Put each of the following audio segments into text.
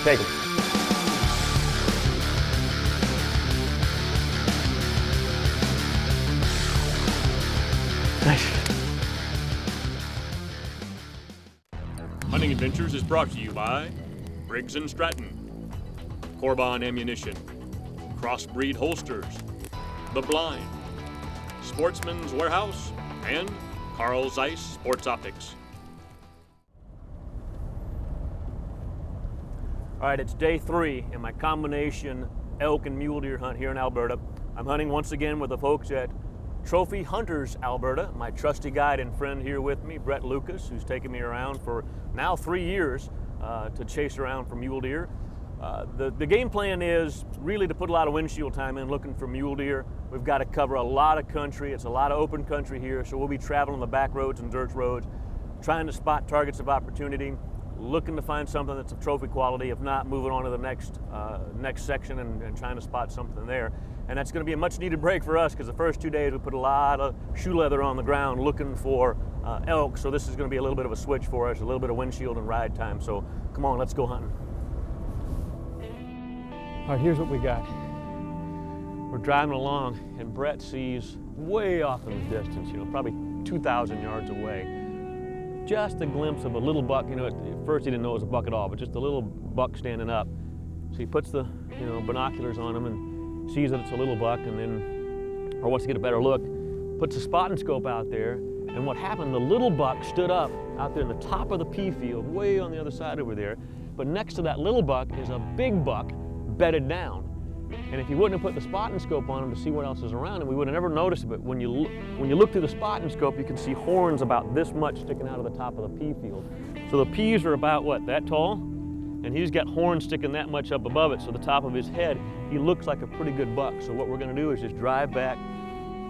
Take him. Nice. Hunting Adventures is brought to you by Briggs & Stratton, Corbon Ammunition, Crossbreed Holsters, The Blind, Sportsman's Warehouse, and Carl Zeiss Sports Optics. All right, it's day 3 in my combination elk and mule deer hunt here in Alberta. I'm hunting once again with the folks at Trophy Hunters Alberta. My trusty guide and friend here with me, Brett Lucas, who's taken me around for now 3 years to chase around for mule deer. The game plan is really to put a lot of windshield time in looking for mule deer. We've got to cover a lot of country. It's a lot of open country here, so we'll be traveling the back roads and dirt roads, trying to spot targets of opportunity, looking to find something that's of trophy quality. If not, moving on to the next section and trying to spot something there. And that's going to be a much needed break for us because the first 2 days we put a lot of shoe leather on the ground looking for elk. So this is going to be a little bit of a switch for us, a little bit of windshield and ride time. So come on, let's go hunting. All right, here's what we got. We're driving along and Brett sees way off in the distance, probably 2,000 yards away, just a glimpse of a little buck. At first he didn't know it was a buck at all, but just a little buck standing up. So he puts the binoculars on him and sees that it's a little buck, and then, or wants to get a better look, puts a spotting scope out there. And what happened, the little buck stood up out there in the top of the pea field, way on the other side over there. But next to that little buck is a big buck bedded down. And if you wouldn't have put the spotting scope on him to see what else is around him, we would have never noticed it. But when you look through the spotting scope, you can see horns about this much sticking out of the top of the pea field. So the peas are about, what, that tall? And he's got horns sticking that much up above it, so the top of his head, he looks like a pretty good buck. So what we're gonna do is just drive back,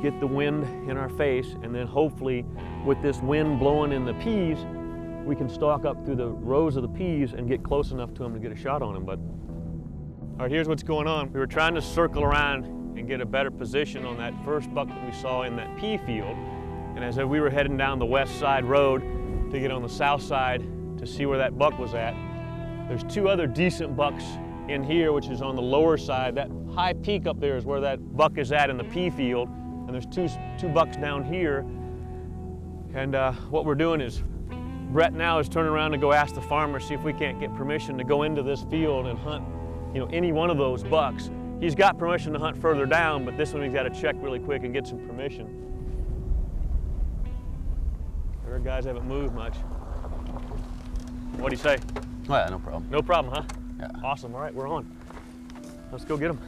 get the wind in our face, and then hopefully with this wind blowing in the peas, we can stalk up through the rows of the peas and get close enough to him to get a shot on him. But all right, here's what's going on. We were trying to circle around and get a better position on that first buck that we saw in that pea field. And as we were heading down the west side road to get on the south side to see where that buck was at, there's 2 other decent bucks in here, which is on the lower side. That high peak up there is where that buck is at in the pea field. And there's two bucks down here. And what we're doing is, Brett now is turning around to go ask the farmer, see if we can't get permission to go into this field and hunt any one of those bucks. He's got permission to hunt further down, but this one he's got to check really quick and get some permission. Our guys haven't moved much. What do you say? Oh yeah, no problem. No problem, huh? Yeah. Awesome, all right, we're on. Let's go get them.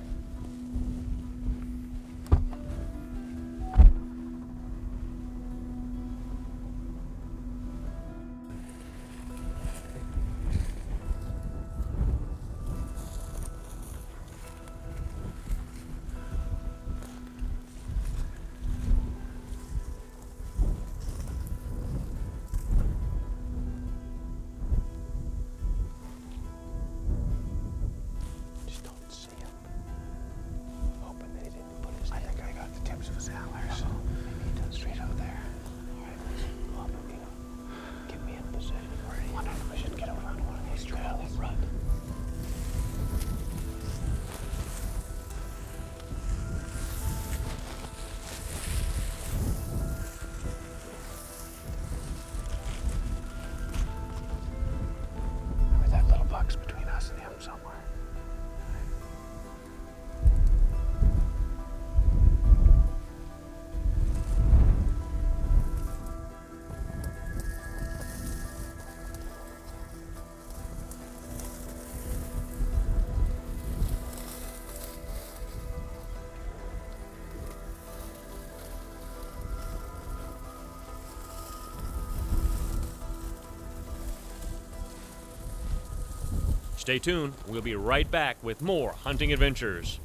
Stay tuned, we'll be right back with more hunting adventures.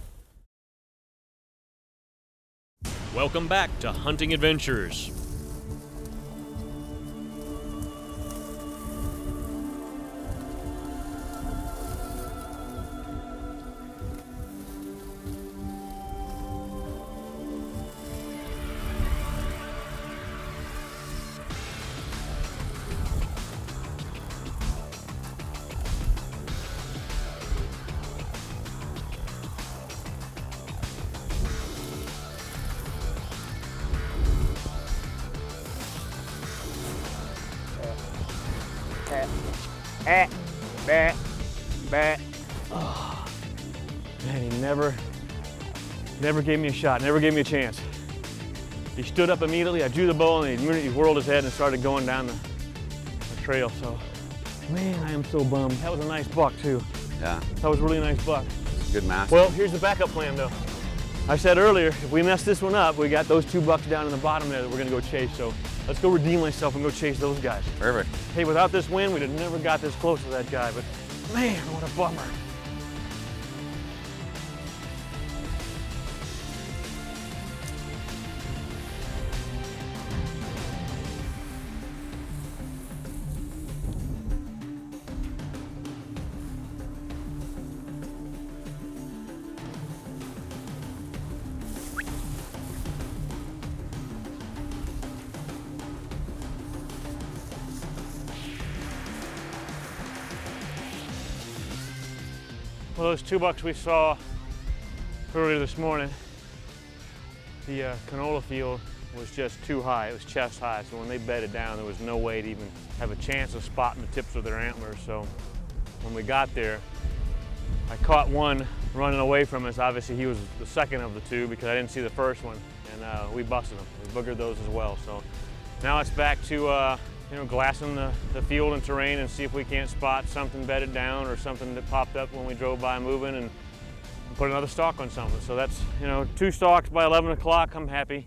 Welcome back to Hunting Adventures. Oh, man, he never gave me a shot, never gave me a chance. He stood up immediately, I drew the bow, and he whirled his head and started going down the trail. So, man, I am so bummed. That was a nice buck, too. Yeah. That was a really nice buck. Good master. Well, here's the backup plan, though. I said earlier, if we mess this one up, we got those 2 bucks down in the bottom there that we're gonna go chase. So let's go redeem myself and go chase those guys. Perfect. Hey, without this win, we'd have never got this close to that guy, but man, what a bummer. Well, those 2 bucks we saw earlier this morning, the canola field was just too high. It was chest high, so when they bedded down, there was no way to even have a chance of spotting the tips of their antlers. So when we got there, I caught one running away from us. Obviously, he was the second of the 2 because I didn't see the first one, and we busted them. We boogered those as well. So now it's back to glassing the field and terrain and see if we can't spot something bedded down or something that popped up when we drove by moving and put another stalk on something. So that's, 2 stalks by 11 o'clock, I'm happy.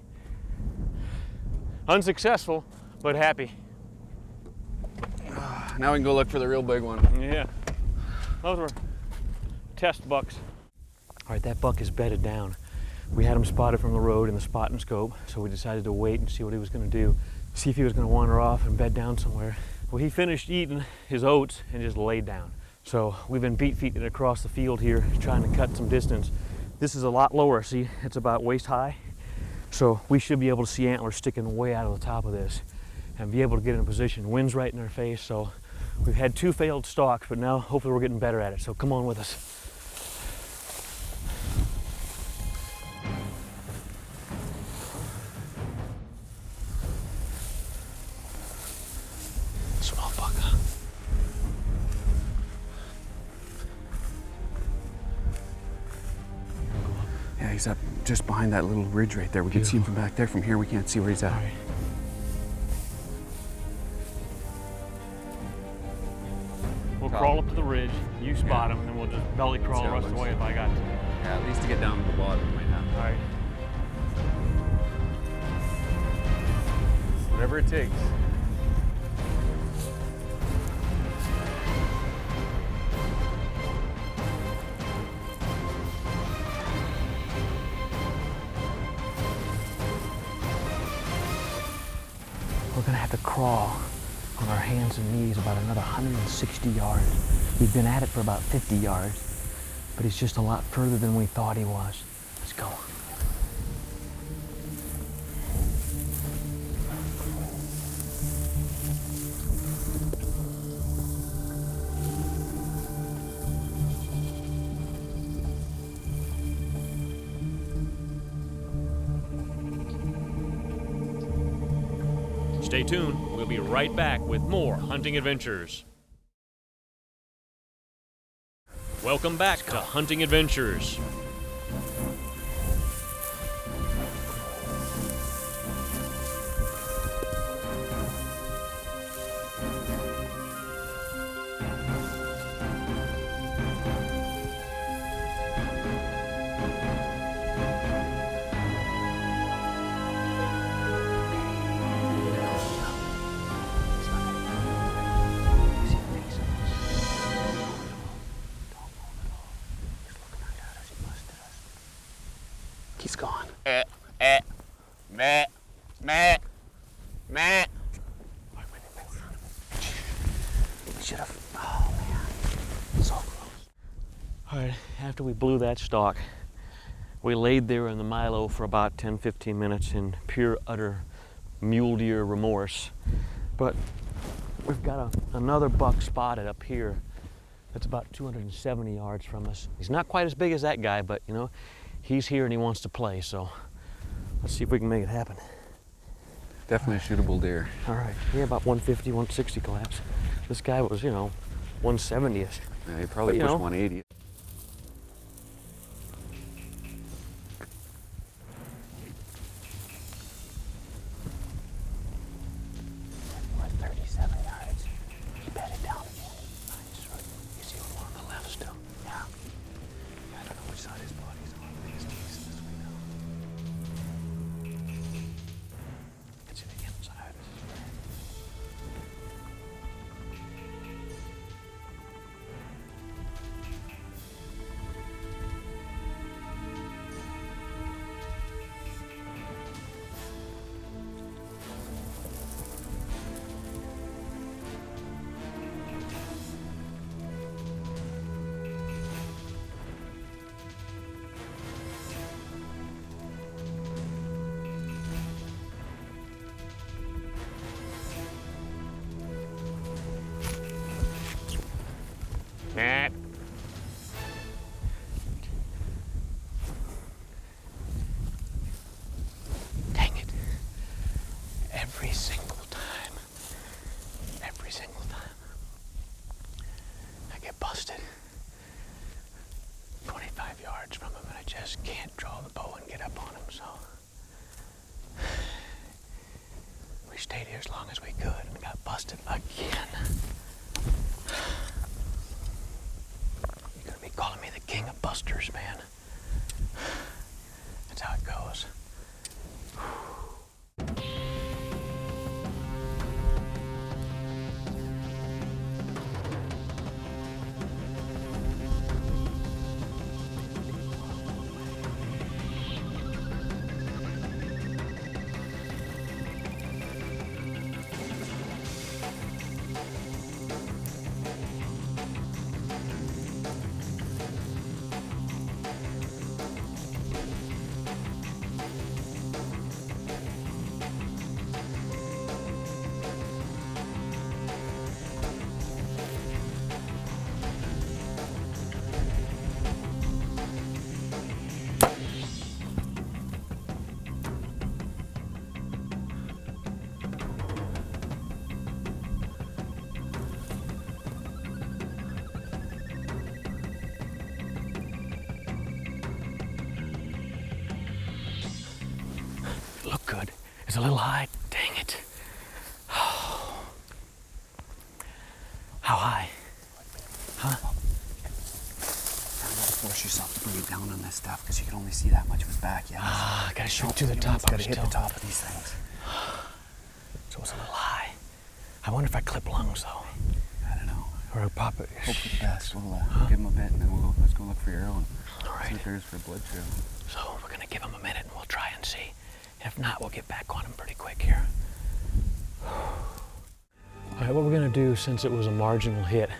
Unsuccessful, but happy. Now we can go look for the real big one. Yeah, those were test bucks. All right, that buck is bedded down. We had him spotted from the road in the spot and scope, so we decided to wait and see what he was gonna do. See if he was going to wander off and bed down somewhere. Well, he finished eating his oats and just laid down. So we've been beat feeding it across the field here, trying to cut some distance. This is a lot lower, see? It's about waist high. So we should be able to see antlers sticking way out of the top of this and be able to get in a position. Wind's right in our face, so we've had 2 failed stalks, but now hopefully we're getting better at it. So come on with us. Yeah, he's up just behind that little ridge right there. We can see him from back there. From here, we can't see where he's at. All right. We'll crawl up to the ridge, you spot him, and then we'll just belly crawl the rest of the way if I got to. Yeah, at least to get down to the bottom we might have. All right. Whatever it takes. We're gonna have to crawl on our hands and knees about another 160 yards. We've been at it for about 50 yards, but he's just a lot further than we thought he was. Let's go. Stay tuned, we'll be right back with more hunting adventures. Welcome back to Hunting Adventures. Meh. Meh. Meh. Should have. Oh man. So close. All right, after we blew that stalk, we laid there in the Milo for about 10-15 minutes in pure, utter mule deer remorse. But we've got another buck spotted up here that's about 270 yards from us. He's not quite as big as that guy, but you know, he's here and he wants to play, so let's see if we can make it happen. Definitely a shootable deer. All right, yeah, about 150, 160 collapse. This guy was, you know, 170-ish. Yeah, he probably But, pushed you know, 180. Matt. Dang it. Every single time, I get busted 25 yards from him and I just can't draw the bow and get up on him, so we stayed here as long as we could and got busted again. You're gonna be calling me the king of busters, man. That's how it goes. Look good. It's a little high. Dang it. Oh. How high? Huh? I'm gonna force yourself to bring it down on this stuff because you can only see that much of his back. Yeah. I gotta shoot through the top. Gotta hit the top of these things. So it's a little high. I wonder if I clip lungs though. I don't know. Or pop it. Hope for the best. We'll give him a bit and then let's go look for your own. All right. See if there's for a blood trail. So we're gonna give him a minute and we'll try and see. If not, we'll get back on him pretty quick here. All right, what we're gonna do, since it was a marginal hit,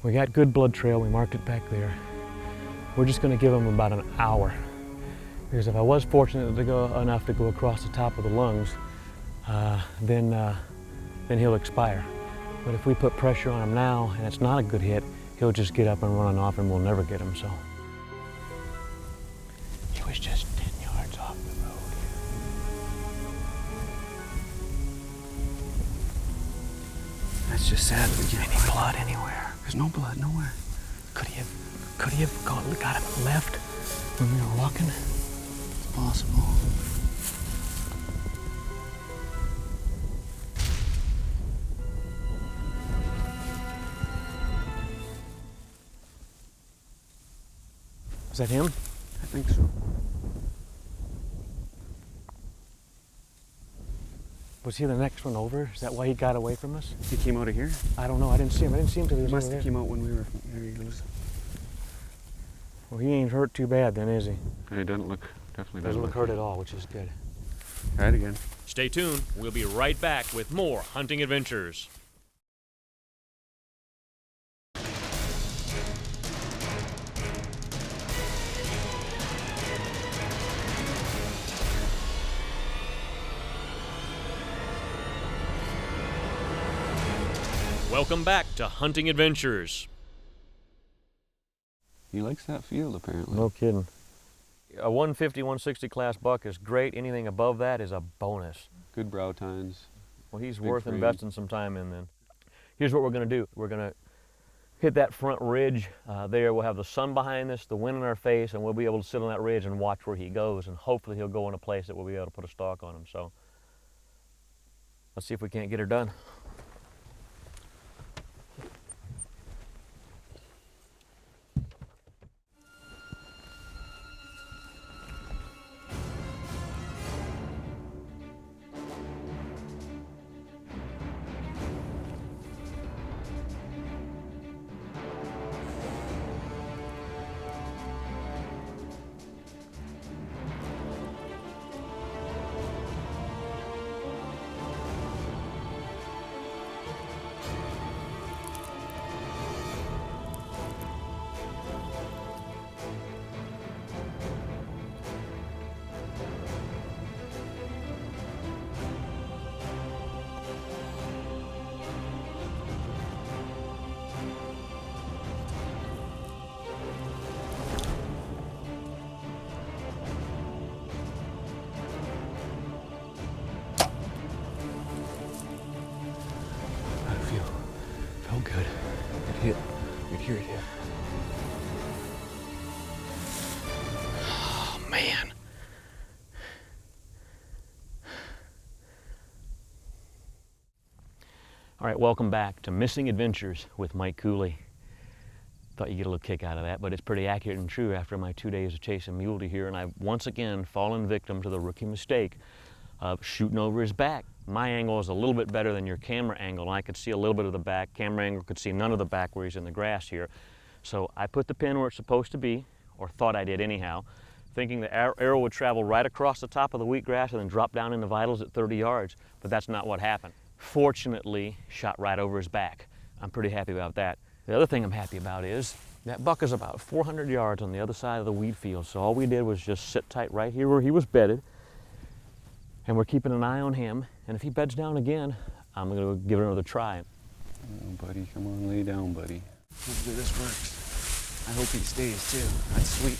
we got good blood trail, we marked it back there. We're just gonna give him about an hour. Because if I was fortunate to go enough to go across the top of the lungs, then he'll expire. But if we put pressure on him now and it's not a good hit, he'll just get up and run off and we'll never get him, so. He was just 10 yards off the road. That's just sad that we can't Any blood anywhere? There's no blood nowhere. Could he have got him left when we were walking? It's possible. Was that him? I think so. Was he the next one over? Is that why he got away from us? He came out of here? I don't know. I didn't see him. I didn't see him till he He was must over have there. came out when we were. There he goes. Well, he ain't hurt too bad then, is he? He doesn't look Definitely Doesn't look hurt at all, which is good. Try it again. Stay tuned. We'll be right back with more hunting adventures. Welcome back to Hunting Adventures. He likes that field, apparently. No kidding. A 150, 160 class buck is great. Anything above that is a bonus. Good brow tines. Well, he's Big worth frame. investing some time in then. Here's what we're gonna do. We're gonna hit that front ridge there. We'll have the sun behind us, the wind in our face, and we'll be able to sit on that ridge and watch where he goes, and hopefully he'll go in a place that we'll be able to put a stalk on him. So let's see if we can't get her done. Felt good. It hit. You could hear it hit. Oh, man. All right, welcome back to Missing Adventures with Mike Cooley. Thought you'd get a little kick out of that, but it's pretty accurate and true after my 2 days of chasing mule deer here, and I've once again fallen victim to the rookie mistake of shooting over his back. My angle is a little bit better than your camera angle, and I could see a little bit of the back. Camera angle could see none of the back where he's in the grass here. So I put the pin where it's supposed to be, or thought I did anyhow, thinking the arrow would travel right across the top of the wheatgrass and then drop down in the vitals at 30 yards, but that's not what happened. Fortunately, shot right over his back. I'm pretty happy about that. The other thing I'm happy about is that buck is about 400 yards on the other side of the wheat field, so all we did was just sit tight right here where he was bedded, and we're keeping an eye on him, and if he beds down again, I'm gonna give it another try. Oh, buddy, come on, lay down, buddy. Hopefully this works. I hope he stays too. That's sweet.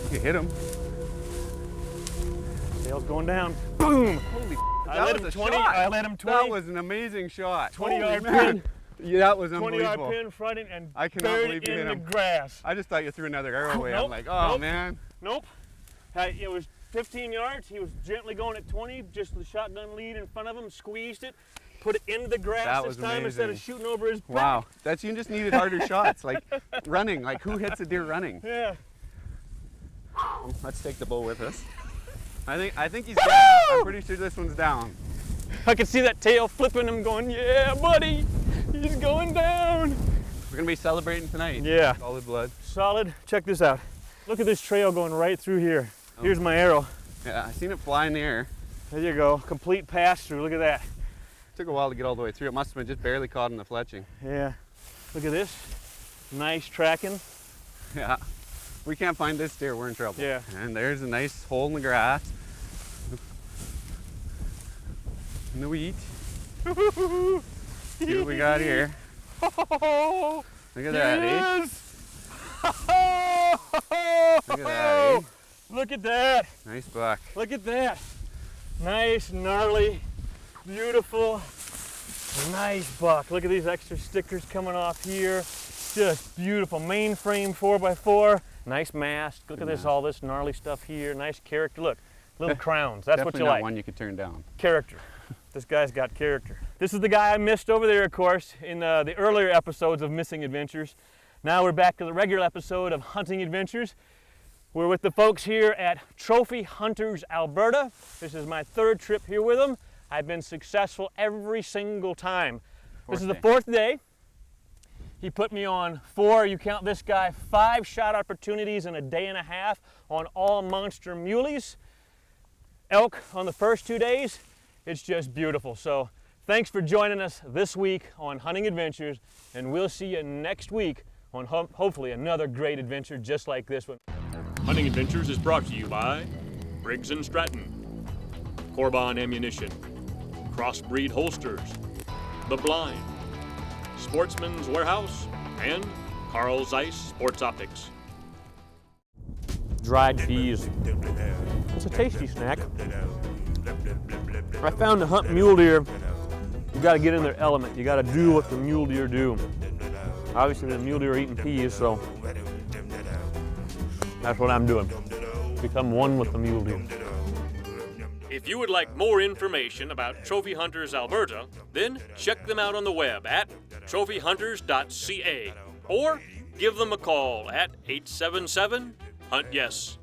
You hit him. Tail's going down. Boom! Holy f***, I that let was him a 20. shot. I let him 20. That was an amazing shot. 20-yard Holy man. pin. Yeah, that was 20-yard unbelievable. pin fronting and I cannot buried believe you in hit the him. grass. I just thought you threw another arrow away. Nope, I'm like, oh nope. man. Nope. It was 15 yards. He was gently going at 20, just the shotgun lead in front of him, squeezed it, put it into the grass That this was time instead of amazing. shooting over his back. Wow, that's you just needed harder shots, like running. Like who hits a deer running? Yeah. Let's take the bow with us. I think he's dead. I'm pretty sure this one's down. I could see that tail flipping him going, yeah, buddy, he's going down. We're gonna be celebrating tonight. Yeah. Solid blood. Solid. Check this out. Look at this trail going right through here. Here's my arrow. Yeah, I seen it fly in the air. There you go. Complete pass through. Look at that. Took a while to get all the way through. It must have been just barely caught in the fletching. Yeah. Look at this. Nice tracking. Yeah. We can't find this deer, we're in trouble. Yeah. And there's a nice hole in the grass. In the wheat. See what we got here. Look at that, eh? Look at that, eh? Look at that. Nice buck. Look at that. Nice, gnarly, beautiful, nice buck. Look at these extra stickers coming off here. Just beautiful. Mainframe 4x4. Nice mast. Look at this, all this gnarly stuff here. Nice character. Look, little crowns. That's what you Definitely not like. one you could turn down. Character. This guy's got character. This is the guy I missed over there, of course, in the earlier episodes of Missing Adventures. Now we're back to the regular episode of Hunting Adventures. We're with the folks here at Trophy Hunters, Alberta. This is my third trip here with them. I've been successful every single time. This is the fourth day. He put me on 4, you count this guy, 5 shot opportunities in a day and a half on all monster muleys. Elk on the first 2 days. It's just beautiful. So thanks for joining us this week on Hunting Adventures, and we'll see you next week on hopefully another great adventure just like this one. Hunting Adventures is brought to you by Briggs & Stratton, Corbon Ammunition, Crossbreed Holsters, The Blind, Sportsman's Warehouse, and Carl Zeiss Sports Optics. Dried peas. It's a tasty snack. I found to hunt mule deer, you got to get in their element. You got to do what the mule deer do. Obviously, the mule deer are eating peas, so that's what I'm doing. Become one with the mule deer. If you would like more information about Trophy Hunters Alberta, then check them out on the web at trophyhunters.ca or give them a call at 877-HUNT-YES.